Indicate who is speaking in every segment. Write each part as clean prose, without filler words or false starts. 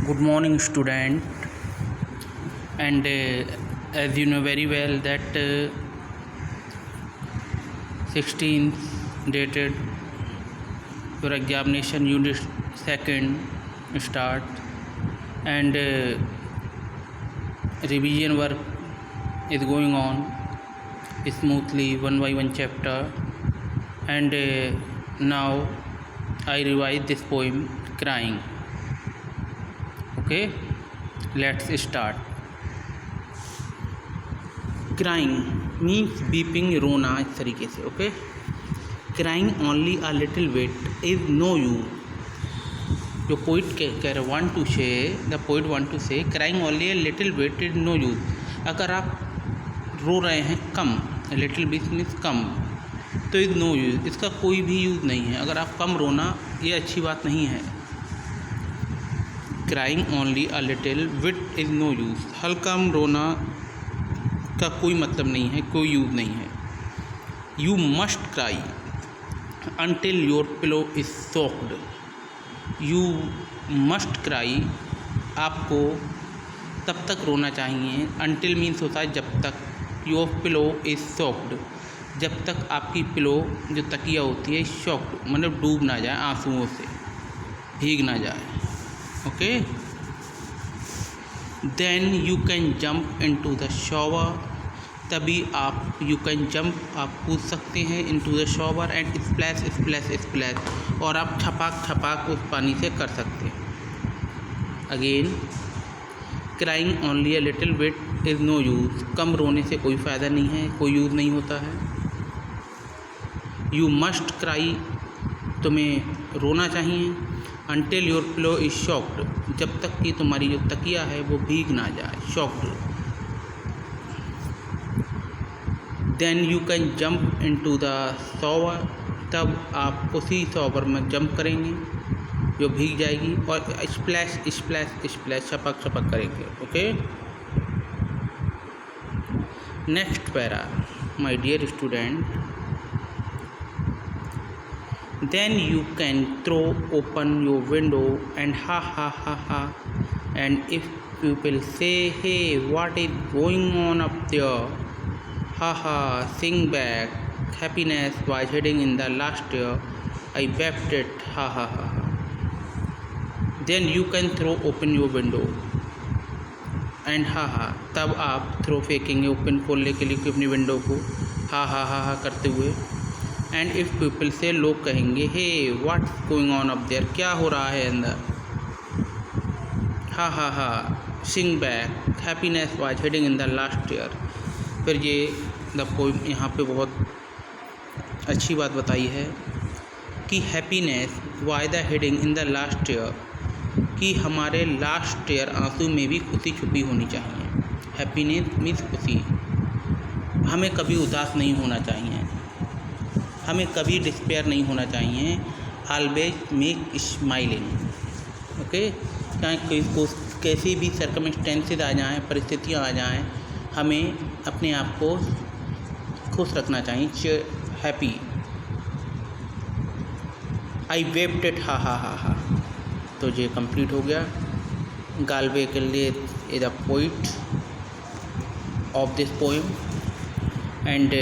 Speaker 1: Good morning, student. And as you know very well that 16th dated your examination unit 2nd start, and revision work is going on smoothly one by one chapter. And now I revise this poem, Crying. Okay, let's start. Crying means weeping, रोना इस तरीके से. Okay, crying only a little bit is no use. जो poet want to say, the poet want to say crying only a little bit is no use. अगर आप रो रहे हैं कम, little bit means कम, तो इज नो यूज़, इसका कोई भी use नहीं है. अगर आप कम रोना, ये अच्छी बात नहीं है. Crying only a little bit is no use, हल्का रोना का कोई मतलब नहीं है, कोई यूज़ नहीं है. You must cry until your pillow is soaked. You must cry, आपको तब तक रोना चाहिए. अनटिल मीन्स होता है जब तक. योर पिलो इज सोक्ड, जब तक आपकी पिलो जो तकिया होती है शॉक्ड, मतलब डूब ना जाए, आंसुओं से भीग ना जाए. Okay, then you can jump into the shower, तभी आप यू कैन जंप, आप कूद सकते हैं into the shower and splash splash splash, और आप छपाक छपाक उस पानी से कर सकते हैं. Again, crying only a little bit is no use, कम रोने से कोई फ़ायदा नहीं है, कोई यूज़ नहीं होता है. यू मस्ट क्राई, तुम्हें रोना चाहिए. Until your pillow is shocked, जब तक कि तुम्हारी जो तकिया है वो भीग ना जाए, soaked. Then you can jump into the shower, तब आप उसी शॉवर में जंप करेंगे जो भीग जाएगी, और स्प्लैश स्प्लैश स्प्लैश छपक छपक करेंगे. Okay, next para, my dear student. Then you can throw open your window and ha ha ha ha, and if people say, hey, what is going on up there, ha ha, sing back, happiness was hiding in the last year, I wept it, ha ha ha ha. Then you can throw open your window and ha ha, तब आप throw फेंकेंगे open खोलने के लिए अपनी window को, हा हा हा हा करते हुए. एंड इफ़ पीपल से, लोग कहेंगे, hey what's going on up there, क्या हो रहा है अंदर, हा हा हा, sing back, happiness was hiding in the last year. फिर ये द पोइम यहाँ पे बहुत अच्छी बात बताई है कि happiness was the heading in the last year, कि हमारे लास्ट ईयर आंसू में भी खुशी छुपी होनी चाहिए. हैप्पीनेस मीन्स खुशी. हमें कभी उदास नहीं होना चाहिए, हमें कभी डिस्पेयर नहीं होना चाहिए. Always make smiling. ओके, चाहे कैसी भी सर्कमस्टेंसेस आ जाएं, परिस्थितियाँ आ जाएं, हमें अपने आप को खुश रखना चाहिए, हैप्पी. आई वेप्ट इट, हा हा हा हा. तो ये कंप्लीट हो गया. गाल्वे के लिए is a poet of this poem. And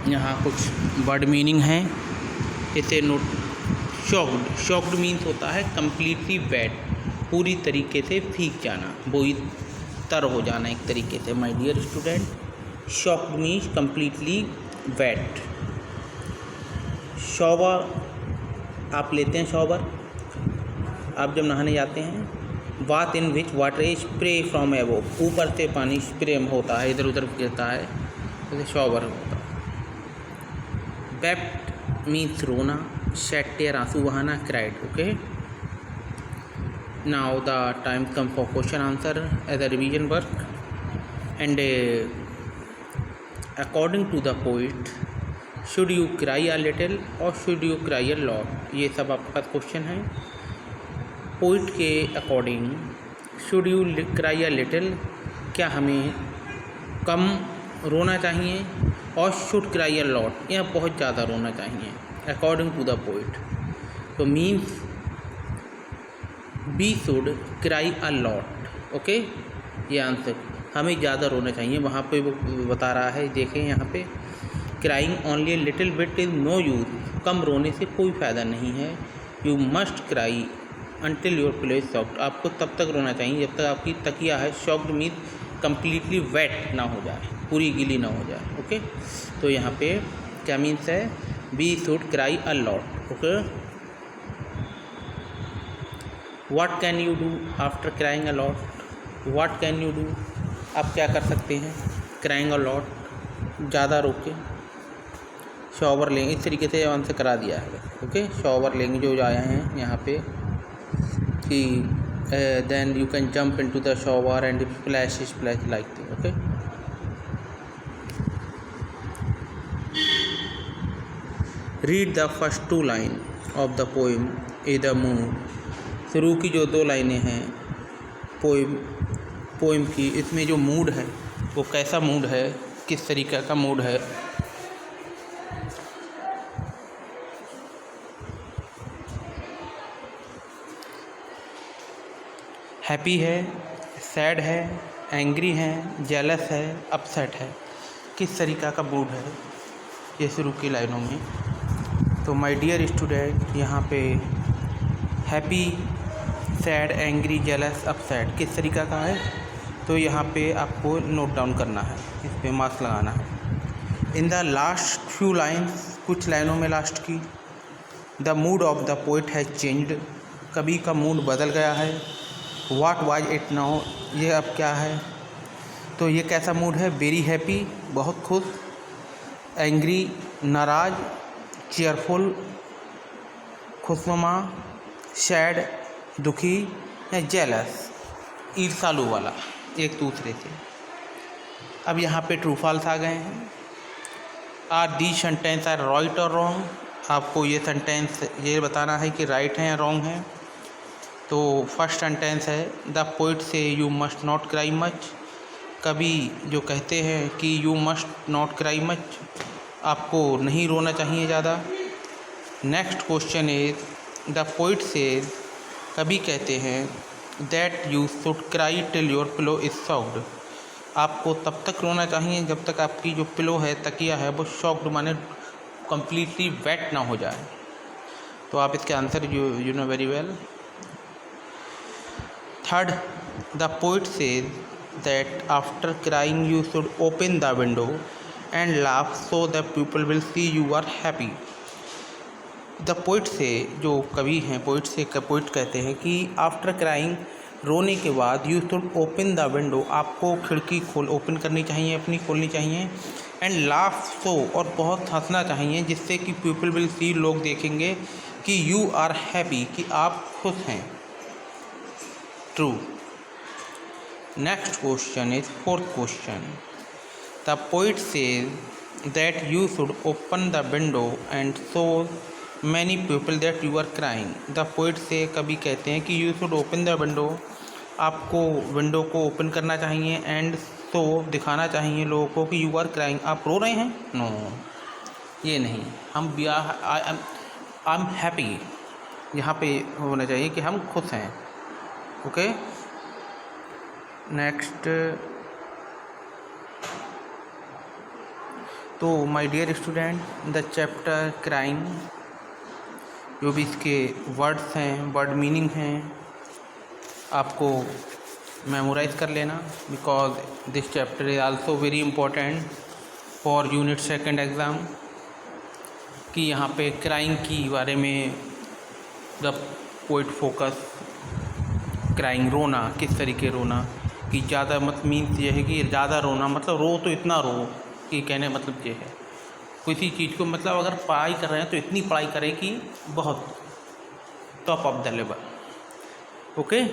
Speaker 1: यहाँ कुछ वर्ड मीनिंग है, इसे नोट. शॉक्ड, शॉक्ड मीन्स होता है कम्प्लीटली वेट, पूरी तरीके से भीग जाना, बोई तर हो जाना एक तरीके से. My dear student, soaked means completely wet. Shower आप लेते हैं, शॉवर आप जब नहाने जाते हैं. Bath in which water is spray from above, ऊपर से पानी स्प्रे होता है, इधर उधर गिरता है, जैसे शॉवर होता है. वेप्ट मीन्स रोना, शेड टेयर आंसू बहाना, cried. Okay, now the time come for question answer as a revision work. And according to the poet, should you cry a little और should you cry a lot, ये सब आपका question है. Poet के according, should you cry a little, क्या हमें कम रोना चाहिए, और शुड क्राई अ लॉट, या बहुत ज़्यादा रोना चाहिए, अकॉर्डिंग टू द पोइट. तो means we should cry a lot. Okay, ये आंसर, हमें ज़्यादा रोना चाहिए। वहाँ पे वो बता रहा है, देखें यहाँ पे, crying only little bit is no use, कम रोने से कोई फ़ायदा नहीं है। You must cry until your pillow is soft, आपको तब तक रोना चाहिए जब तक आपकी तकिया है सॉफ्ट मीन कम्प्लीटली वेट ना हो जाए, पूरी गीली ना हो जाए। ओके, तो यहाँ पे क्या मीन्स है, we should cry a lot. Okay, what can you do after crying a lot, what can you do, आप क्या कर सकते हैं क्राइंग अ लॉट, ज़्यादा रो के। शॉवर लेंगे, इस तरीके से आंसर करा दिया है। ओके, शॉवर लेंगे जो आए हैं यहाँ पे कि then you can jump into the shower and splash like thing. Okay, read the first 2 line of the poem a the mood, शुरू की जो 2 लाइनें हैं पोएम की, इसमें जो मूड है वो कैसा मूड है, किस तरीक़े का मूड है। हैप्पी है, सैड है, एंग्री है, जेलस है, अपसेट है, किस तरीक़ा का मूड है ये शुरू की लाइनों में। तो माय डियर स्टूडेंट, यहाँ पे happy, sad, angry, jealous, upset किस तरीक़ा का है, तो यहाँ पे आपको नोट डाउन करना है, इस पर मार्क्स लगाना है। इन द लास्ट फ्यू लाइन्स, कुछ लाइनों में लास्ट की, the mood off the poet has changed, कवि का मूड बदल गया है। व्हाट वाज इट नाउ, ये अब क्या है, तो ये कैसा मूड है, वेरी हैप्पी, बहुत खुश, एंग्री, नाराज़, चेयरफुल, खुशनुमा, सैड, दुखी, या जेलस, ईर्ष्यालु वाला एक दूसरे से। अब यहाँ पे ट्रू फॉल्स आ गए हैं। Are the sentence are right और रॉन्ग, आपको ये सेंटेंस ये बताना है कि राइट है या रॉन्ग है। तो फर्स्ट सेंटेंस है, द पोइट से you must not cry much, कभी जो कहते हैं कि you must not cry much, आपको नहीं रोना चाहिए ज़्यादा। Next question is the poet says, कभी कहते हैं that you should cry till your pillow is soft, आपको तब तक रोना चाहिए जब तक आपकी जो पिलो है, तकिया है, वो सॉफ्ट माने कम्प्लीटली वेट ना हो जाए। तो आप इसके answer you know very well. Third, the poet says that after crying you should open the window and laugh so the people will see you are happy. The poet says, जो कवि हैं, poet कहते हैं कि after crying, रोने के बाद, you should open the window, आपको खिड़की ओपन करनी चाहिए, अपनी खोलनी चाहिए, एंड लाफ सो, और बहुत हंसना चाहिए, जिससे कि पीपल विल सी, लोग देखेंगे कि यू आर हैप्पी, कि आप खुश हैं। True. Next question is fourth question, the poet says that you should open the window and show many people that you are crying. The poet says, कभी कहते हैं कि you should open the window, आपको window को open करना चाहिए, and show, दिखाना चाहिए लोगों को कि यू आर क्राइंग, आप रो रहे हैं। नो, ये नहीं, हम आई एम हैप्पी, यहाँ पे होना चाहिए कि हम खुश हैं। ओके, नेक्स्ट, तो my dear student, the chapter crying, जो भी इसके वर्ड्स हैं, वर्ड मीनिंग हैं, आपको मेमोराइज कर लेना, because this chapter is also very important for unit 2 exam, कि यहाँ पे क्राइंग की बारे में द पोइट फोकस, क्राइंग, रोना, किस तरीके रोना, कि ज़्यादा मत मीन्स ये है कि ज़्यादा रोना, मतलब रो तो इतना रो, कि कहने मतलब ये है किसी चीज़ को, मतलब अगर पढ़ाई कर रहे हैं तो इतनी पढ़ाई करें कि बहुत top of the level. Okay,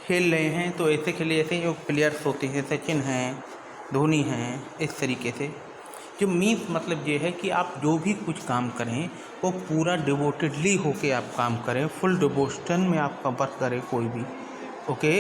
Speaker 1: खेल रहे हैं तो ऐसे खेले जैसे जो प्लेयर्स होते हैं, सचिन हैं, धोनी हैं, इस तरीके से। जो मीन्स मतलब ये है कि आप जो भी कुछ काम करें वो पूरा डिवोटेडली होके आप काम करें, फुल डिवोशन में आप वर्क करें कोई भी। ओके,